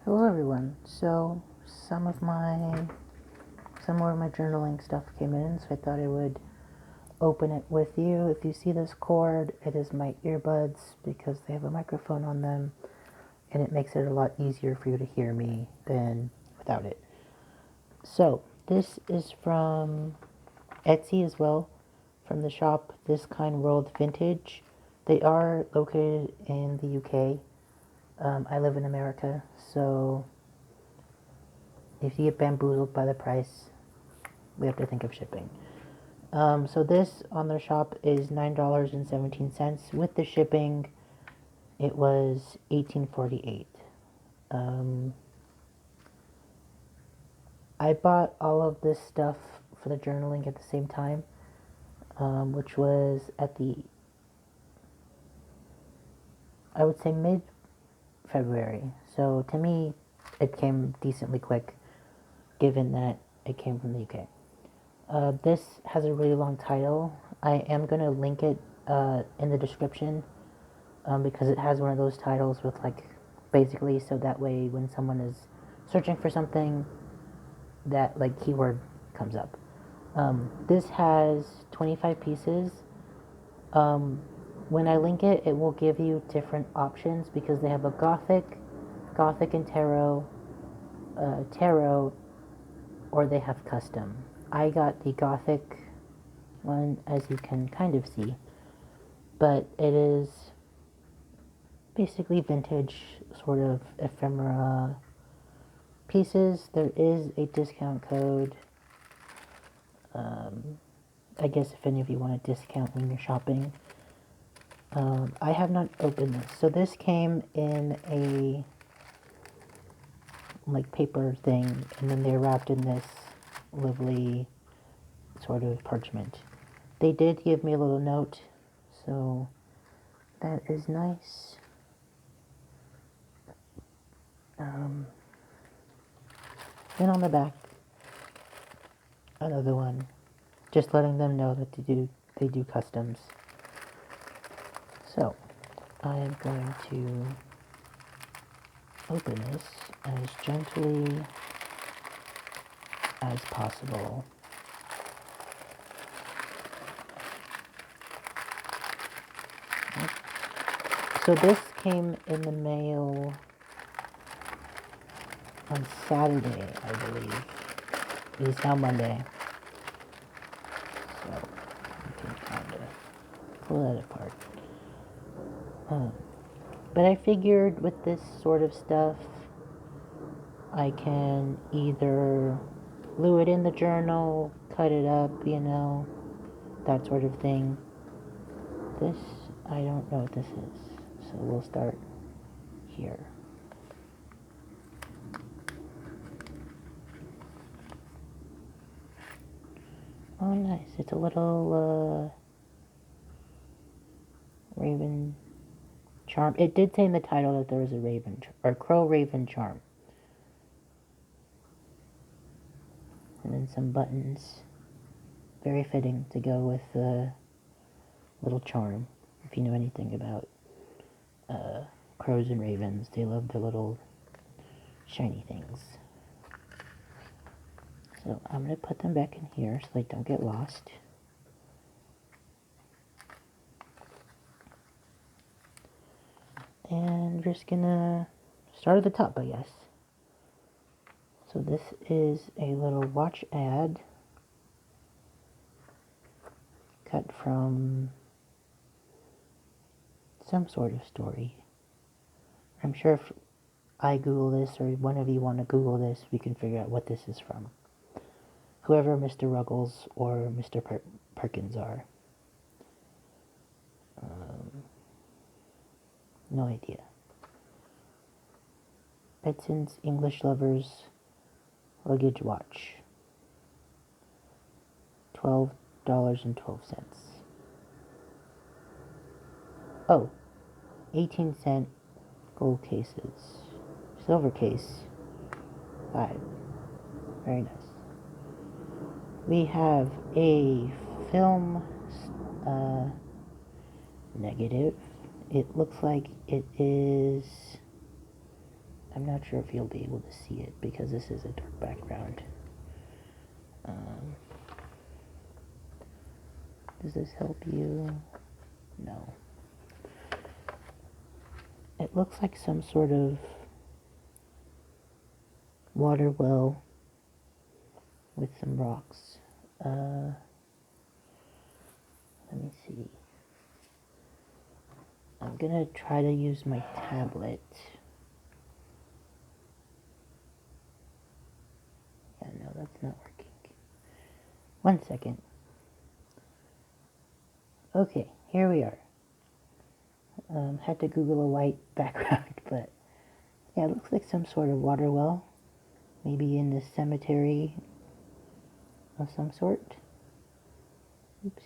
Hello everyone. So some more of my journaling stuff came in, so I thought I would open it with you. If you see this cord, it is my earbuds because they have a microphone on them and it makes it a lot easier for you to hear me than without it. So, this is from Etsy as well, from the shop This Kind World Vintage. They are located in the UK. I live in America, so if you get bamboozled by the price, we have to think of shipping. So this on their shop is $9.17. With the shipping, it was $18.48. Um, I bought all of this stuff for the journaling at the same time, which was at I would say mid-February. So to me, it came decently quick, given that it came from the UK. This has a really long title. I am going to link it in the description because it has one of those titles with like basically so that way when someone is searching for something, that like keyword comes up. This has 25 pieces. When I link it, it will give you different options because they have a gothic and tarot, or they have custom. I got the gothic one, as you can kind of see, but it is basically vintage sort of ephemera pieces. There is a discount code. I guess if any of you want a discount when you're shopping. I have not opened this. So this came in a like paper thing, and then they're wrapped in this lovely sort of parchment. They did give me a little note, so that is nice. Then on the back, another one, just letting them know that they do customs. So I am going to open this as gently as possible. So this came in the mail on Saturday, I believe. It is now Monday. So you can kind of pull that apart. But I figured with this sort of stuff, I can either glue it in the journal, cut it up, that sort of thing. This, I don't know what this is. So we'll start here. Oh, nice. It's a little raven charm. It did say in the title that there was a raven or crow raven charm. And then some buttons. Very fitting to go with the little charm. If you know anything about crows and ravens, they love the little shiny things. So I'm going to put them back in here so they don't get lost. And we're just going to start at the top, I guess. So this is a little watch ad cut from some sort of story. I'm sure if I Google this or one of you want to Google this, we can figure out what this is from. Whoever Mr. Ruggles or Mr. Perkins are. No idea. Betson's English Lovers Luggage Watch. $12.12. Oh, 18-cent gold cases. Silver case, 5. Very nice. We have a film negative. It looks like it is I'm not sure if you'll be able to see it because this is a dark background. Does this help you? No. It looks like some sort of water well with some rocks. Let me see. I'm gonna try to use my tablet. Yeah, no, that's not working. 1 second. Okay, here we are. Had to Google a white background, but yeah, it looks like some sort of water well. Maybe in the cemetery of some sort. Oops.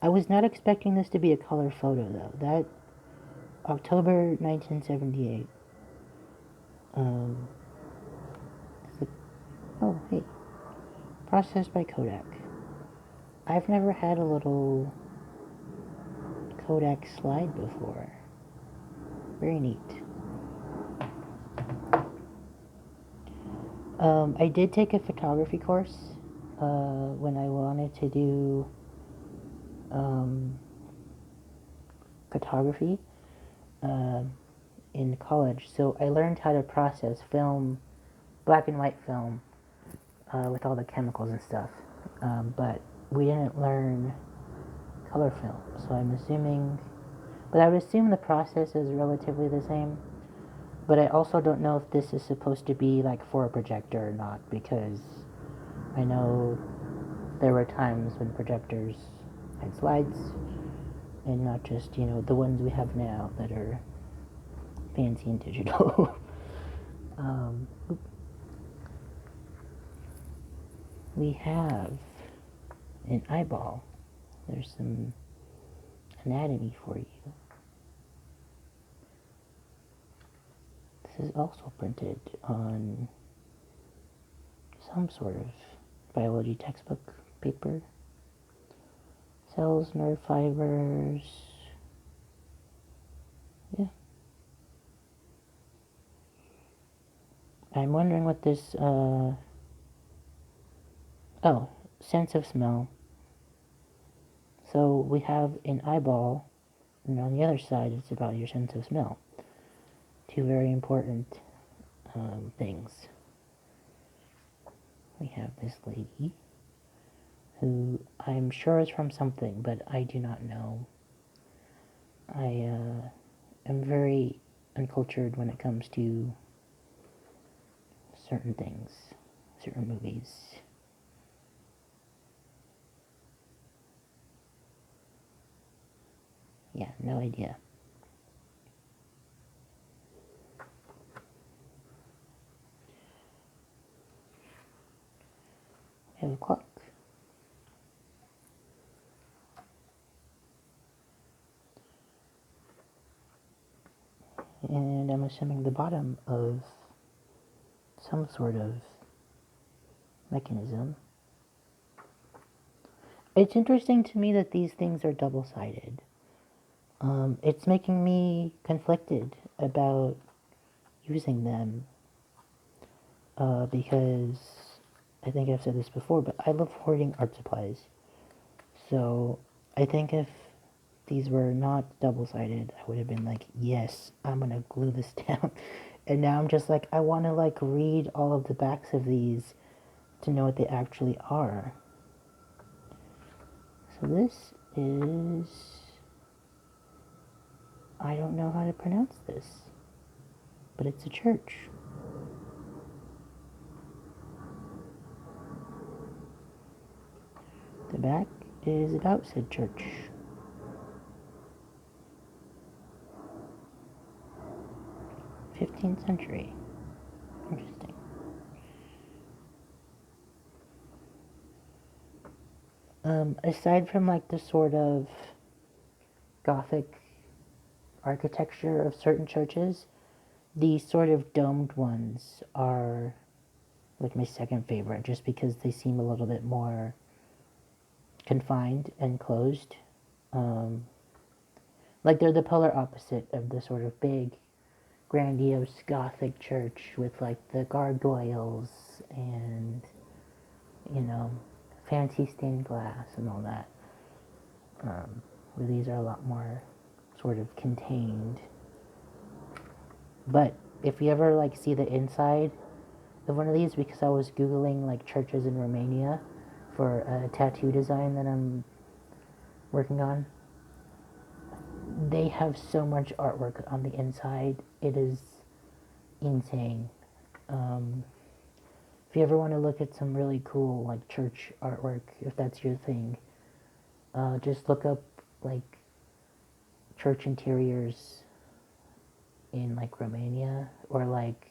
I was not expecting this to be a color photo though. That October 1978. Oh, hey. Processed by Kodak. I've never had a little Kodak slide before. Very neat. I did take a photography course when I wanted to do photography in college. So I learned how to process film, black and white film, with all the chemicals and stuff. But we didn't learn color film. So I'm assuming, but I would assume the process is relatively the same. But I also don't know if this is supposed to be like for a projector or not, because I know there were times when projectors had slides and not just, you know, the ones we have now that are fancy and digital. We have an eyeball. There's some anatomy for you. This is also printed on some sort of biology textbook paper. Cells, nerve fibers. Yeah. I'm wondering what this, sense of smell. So we have an eyeball, and on the other side it's about your sense of smell. Two very important things. We have this lady, who I'm sure is from something, but I do not know. I am very uncultured when it comes to certain things, certain movies. Yeah, no idea. We have a clock. And I'm assuming the bottom of some sort of mechanism. It's interesting to me that these things are double-sided. It's making me conflicted about using them because I think I've said this before, but I love hoarding art supplies. So I think if these were not double-sided, I would have been like, yes, I'm gonna glue this down. And now I'm just like, I want to like read all of the backs of these to know what they actually are. So this is, I don't know how to pronounce this, but it's a church. The back is about said church. 15th century. Interesting. Aside from like the sort of Gothic architecture of certain churches, the sort of domed ones are like my second favorite, just because they seem a little bit more confined and closed. Like they're the polar opposite of the sort of big grandiose Gothic church with like the gargoyles and, you know, fancy stained glass and all that. Where these are a lot more sort of contained. But if you ever like see the inside of one of these, because I was Googling like churches in Romania for a tattoo design that I'm working on, they have so much artwork on the inside. It is insane. If you ever want to look at some really cool like church artwork, if that's your thing, just look up like church interiors in like Romania or like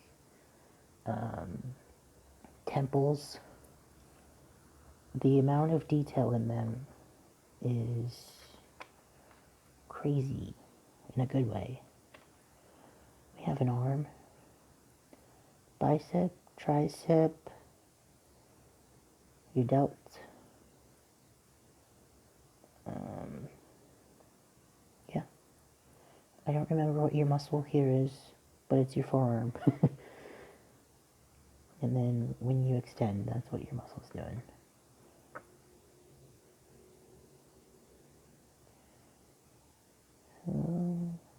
temples. The amount of detail in them is crazy in a good way. We have an arm, bicep, tricep, your delts. Yeah, I don't remember what your muscle here is, but it's your forearm. And then when you extend, that's what your muscle's doing.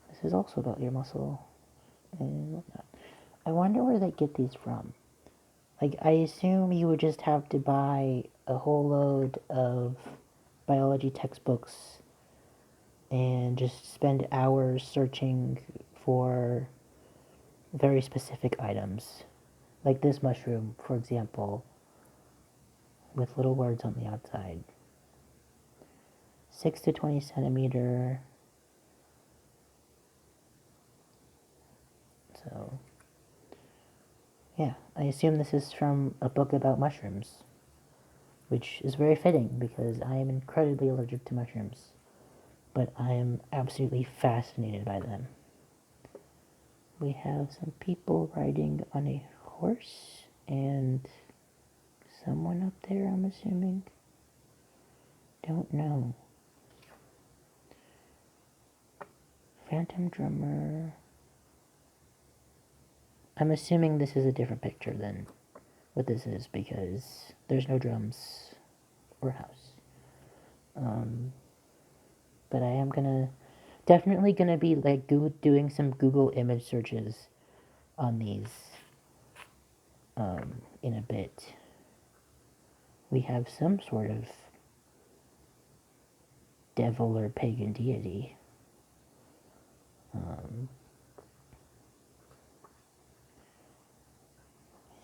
This is also about your muscle and whatnot. I wonder where they get these from. Like, I assume you would just have to buy a whole load of biology textbooks and just spend hours searching for very specific items. Like this mushroom, for example, with little words on the outside. 6 to 20 centimeter. So, yeah, I assume this is from a book about mushrooms, which is very fitting because I am incredibly allergic to mushrooms, but I am absolutely fascinated by them. We have some people riding on a horse and someone up there, I'm assuming. Don't know. Phantom drummer. I'm assuming this is a different picture than what this is because there's no drums or house. But I am definitely gonna be like doing some Google image searches on these in a bit. We have some sort of devil or pagan deity.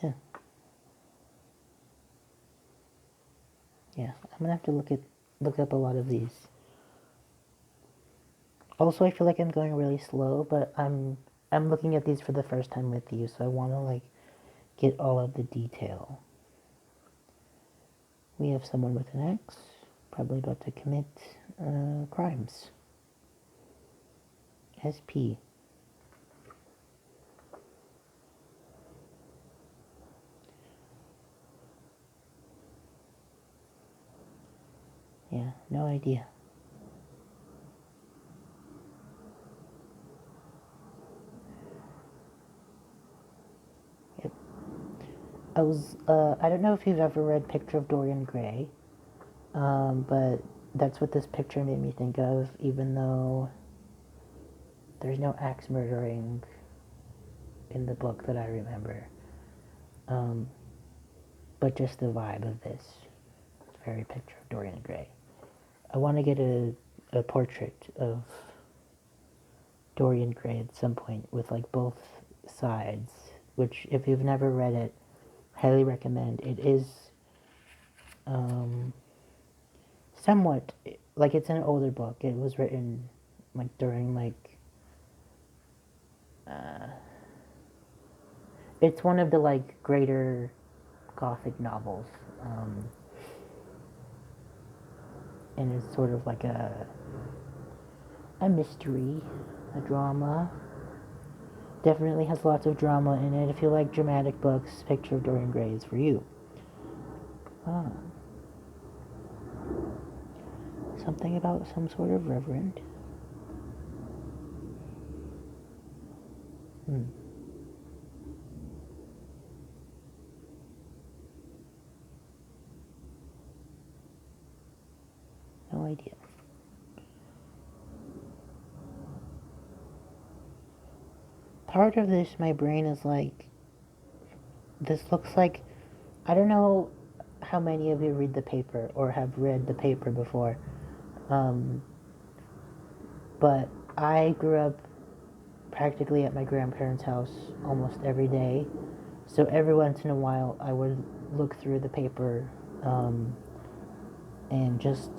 Yeah. Yeah, I'm gonna have to look up a lot of these. Also, I feel like I'm going really slow, but I'm looking at these for the first time with you, so I want to like get all of the detail. We have someone with an axe, probably about to commit crimes. SP. Yeah, no idea. Yep. I don't know if you've ever read Picture of Dorian Gray, but that's what this picture made me think of, even though there's no axe murdering in the book that I remember. But just the vibe of this. It's very Picture of Dorian Gray. I want to get a portrait of Dorian Gray at some point with like both sides, which if you've never read it, highly recommend. It is somewhat like it's an older book. It was written like during like it's one of the like greater Gothic novels, and it's sort of like a mystery, a drama. Definitely has lots of drama in it. If you like dramatic books, Picture of Dorian Gray is for you. Something about some sort of reverend. No idea. Part of this, my brain is like, this looks like, I don't know how many of you read the paper or have read the paper before, but I grew up practically at my grandparents' house almost every day. So every once in a while, I would look through the paper, and just,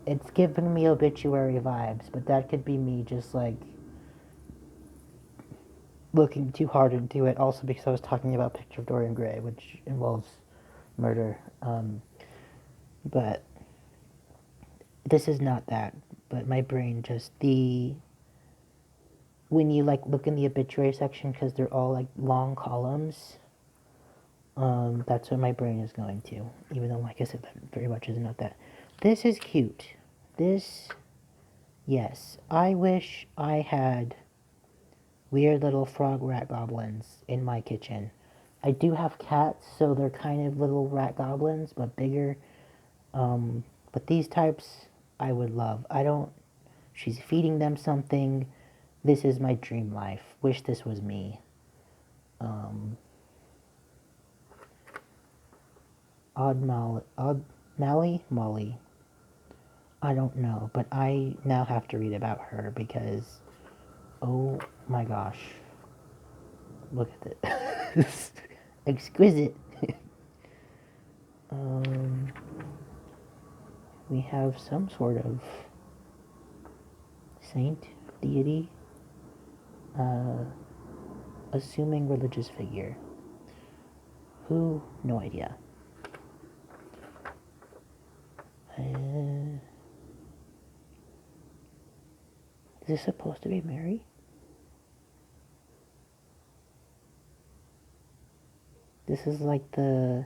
it's giving me obituary vibes, but that could be me just like looking too hard into it. Also because I was talking about Picture of Dorian Gray, which involves murder. But this is not that. But my brain just, when you like look in the obituary section, because they're all like long columns, that's what my brain is going to. Even though, like I said, that very much is not that. This is cute. This, yes. I wish I had weird little frog rat goblins in my kitchen. I do have cats, so they're kind of little rat goblins, but bigger. But these types, I would love. She's feeding them something. This is my dream life. Wish this was me. Molly? I don't know, but I now have to read about her because, oh my gosh. Look at it. Exquisite. We have some sort of saint, deity, assuming religious figure. Who? No idea. Is this supposed to be Mary? This is like the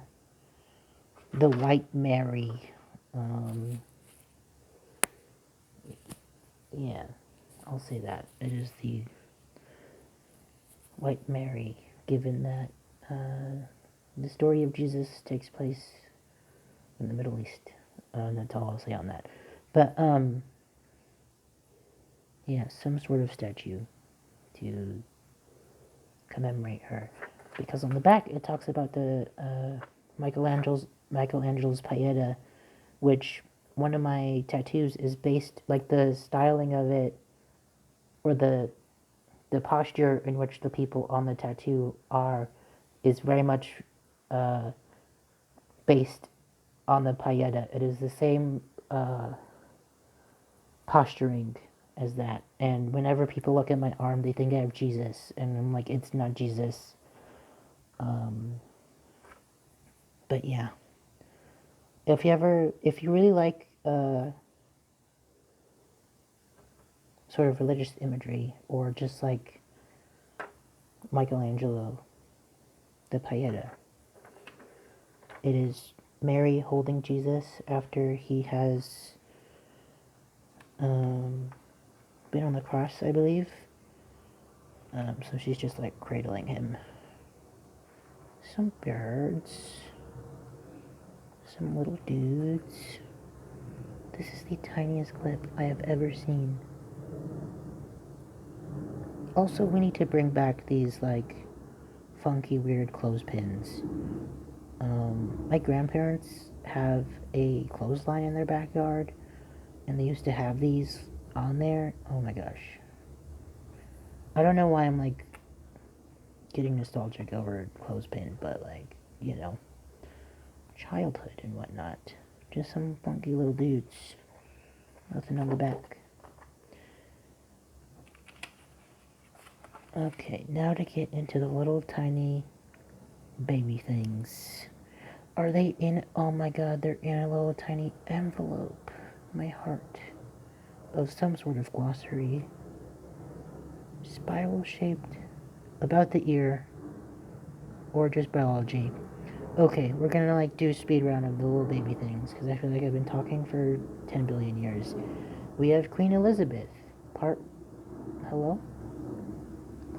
White Mary. Yeah, I'll say that. It is the White Mary, given that the story of Jesus takes place in the Middle East. That's all I'll say on that. But, yeah, some sort of statue to commemorate her. Because on the back it talks about the Michelangelo's Pieta, which one of my tattoos is based, like the styling of it, or the posture in which the people on the tattoo are, is very much based on the Pieta. It is the same posturing as that. And whenever people look at my arm, they think I have Jesus, and I'm like, it's not Jesus. But yeah, if you really like sort of religious imagery, or just like Michelangelo, the Pieta, it is Mary holding Jesus after he has been on the cross, I believe. So she's just like cradling him. Some birds. Some little dudes. This is the tiniest clip I have ever seen. Also, we need to bring back these like funky, weird clothespins. My grandparents have a clothesline in their backyard, and they used to have these on there. Oh my gosh. I don't know why I'm like getting nostalgic over clothespin, but like, you know, childhood and whatnot. Just some funky little dudes. Nothing on the back. Okay, now to get into the little tiny baby things. Are they in? Oh my god, they're in a little tiny envelope. My heart. Of some sort of glossary. Spiral shaped. About the ear. Or just biology. Okay, we're gonna like do a speed round of the little baby things, because I feel like I've been talking for 10 billion years. We have Queen Elizabeth. Hello?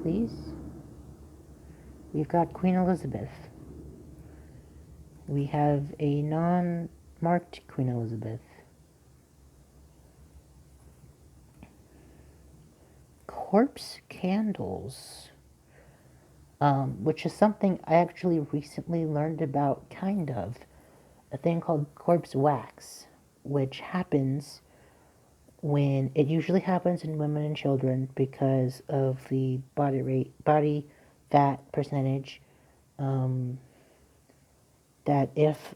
Please? We've got Queen Elizabeth. We have a non-marked Queen Elizabeth. Corpse candles, which is something I actually recently learned about, kind of. A thing called corpse wax, which happens when it usually happens in women and children because of the body fat percentage. That if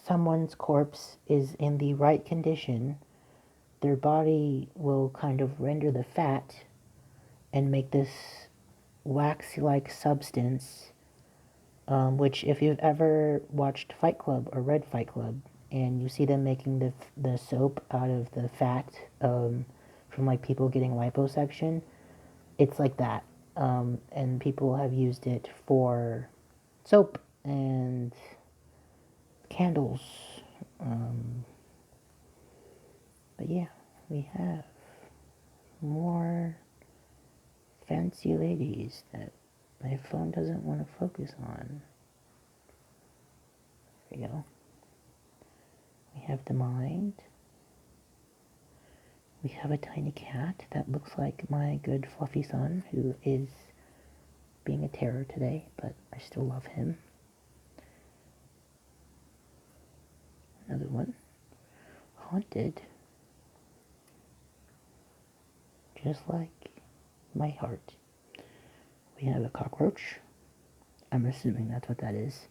someone's corpse is in the right condition, their body will kind of render the fat and make this wax-like substance, which if you've ever watched Fight Club or read Fight Club, and you see them making the soap out of the fat from like people getting liposuction, it's like that. And people have used it for soap and candles. But yeah, we have more fancy ladies that my phone doesn't want to focus on. There we go. We have the mind. We have a tiny cat that looks like my good fluffy son, who is being a terror today, but I still love him. Another one. Haunted. Just like my heart. We have a cockroach. I'm assuming that's what that is.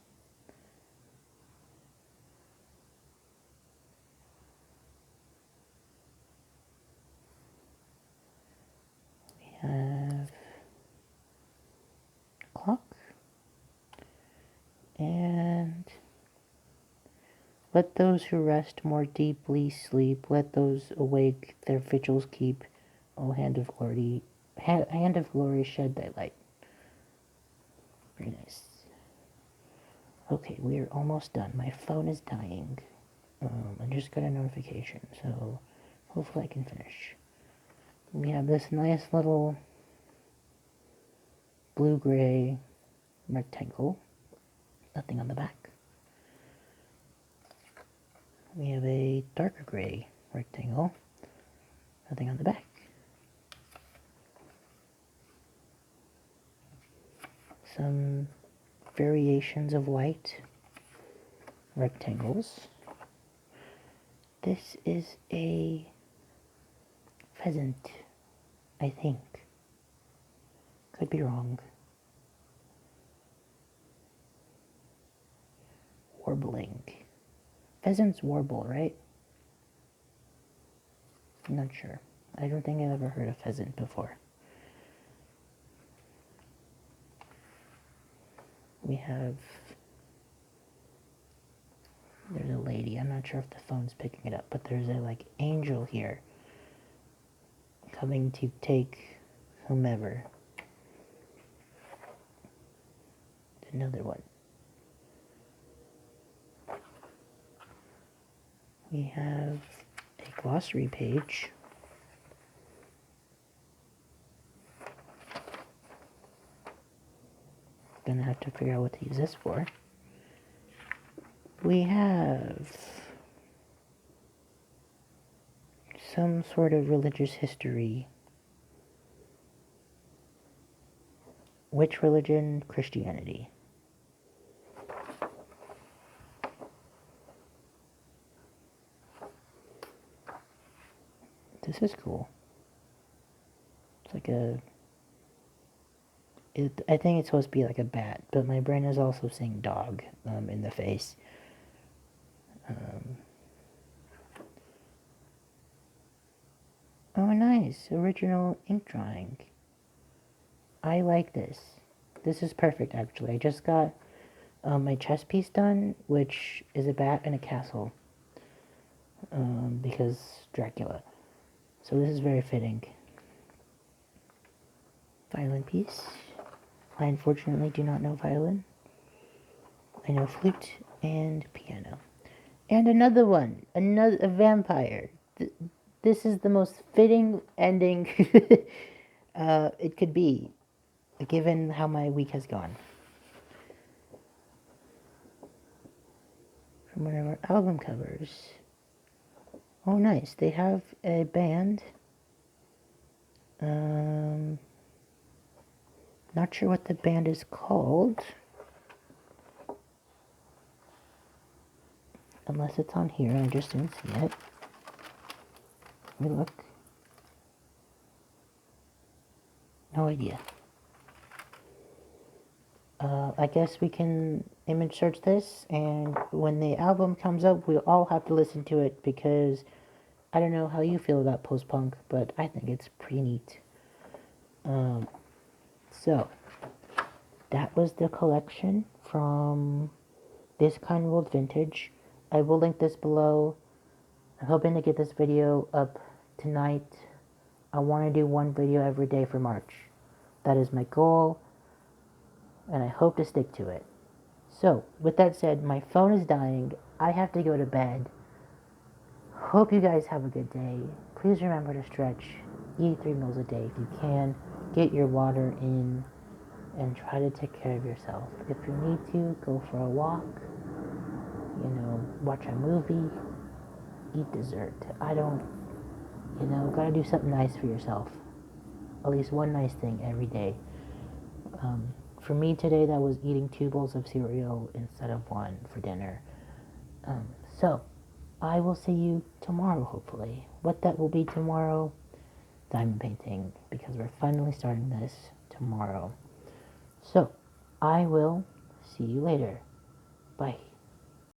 We have a clock. And let those who rest more deeply sleep. Let those awake their vigils keep. O hand of glory, shed thy light. Very nice. Okay, we are almost done. My phone is dying. I just got a notification, so hopefully I can finish. We have this nice little blue-gray rectangle. Nothing on the back. We have a darker gray rectangle. Nothing on the back. Some variations of white rectangles. This is a pheasant, I think. Could be wrong. Warbling. Pheasants warble, right? I'm not sure. I don't think I've ever heard of pheasant before. We have... There's a lady. I'm not sure if the phone's picking it up, but there's a, like, angel here coming to take whomever. Another one. We have a glossary page. Gonna have to figure out what to use this for. We have some sort of religious history. Which religion? Christianity. This is cool. It's like a... I think it's supposed to be like a bat, but my brain is also saying dog in the face. Oh, nice. Original ink drawing. I like this. This is perfect, actually. I just got my chess piece done, which is a bat and a castle. Because Dracula. So this is very fitting. Violin piece. I unfortunately do not know violin. I know flute and piano. And another one. A vampire. This is the most fitting ending it could be, given how my week has gone. from one of our album covers. Oh, nice. They have a band. Not sure what the band is called. Unless it's on here and I just didn't see it. Let me look. No idea. I guess we can image search this, and when the album comes up, we'll all have to listen to it, because I don't know how you feel about post-punk, but I think it's pretty neat. So, that was the collection from This Kind of Old Vintage. I will link this below. I'm hoping to get this video up tonight. I want to do one video every day for March. That is my goal, and I hope to stick to it. So, with that said, my phone is dying. I have to go to bed. Hope you guys have a good day. Please remember to stretch. Eat 3 meals a day if you can. Get your water in, and try to take care of yourself. If you need to, go for a walk. Watch a movie. Eat dessert. Gotta do something nice for yourself. At least one nice thing every day. For me today, that was eating 2 bowls of cereal instead of 1 for dinner. So, I will see you tomorrow, hopefully. What that will be tomorrow, diamond painting, because we're finally starting this tomorrow. So, I will see you later. Bye.